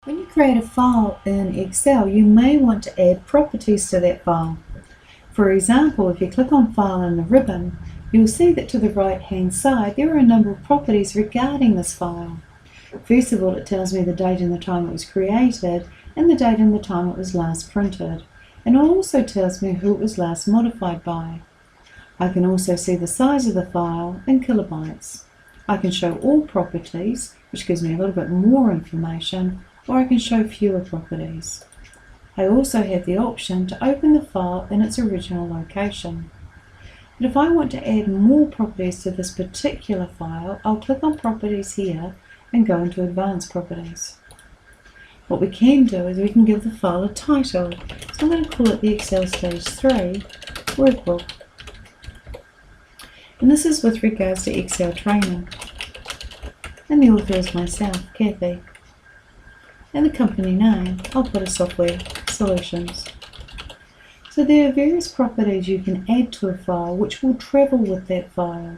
When you create a file in Excel, you may want to add properties to that file. For example, if you click on File in the ribbon, you'll see that to the right-hand side there are a number of properties regarding this file. First of all, it tells me the date and the time it was created, and the date and the time it was last printed. And it also tells me who it was last modified by. I can also see the size of the file in kilobytes. I can show all properties, which gives me a little bit more information, or I can show fewer properties. I also have the option to open the file in its original location. But if I want to add more properties to this particular file, I'll click on Properties here and go into Advanced Properties. What we can do is we can give the file a title. So I'm going to call it the Excel Stage 3 Workbook. And this is with regards to Excel training. And the author is myself, Kathy. And the company name, I'll put a Software Solutions. So there are various properties you can add to a file which will travel with that file.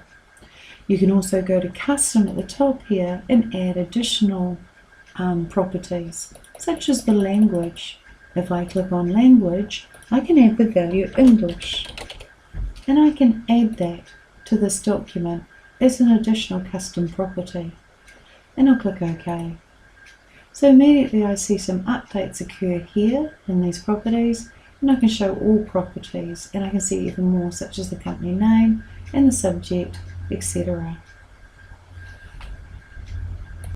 You can also go to Custom at the top here and add additional properties, such as the language. If I click on Language, I can add the value English. And I can add that to this document as an additional custom property. And I'll click OK. So immediately I see some updates occur here in these properties, and I can show all properties, and I can see even more, such as the company name and the subject, etc.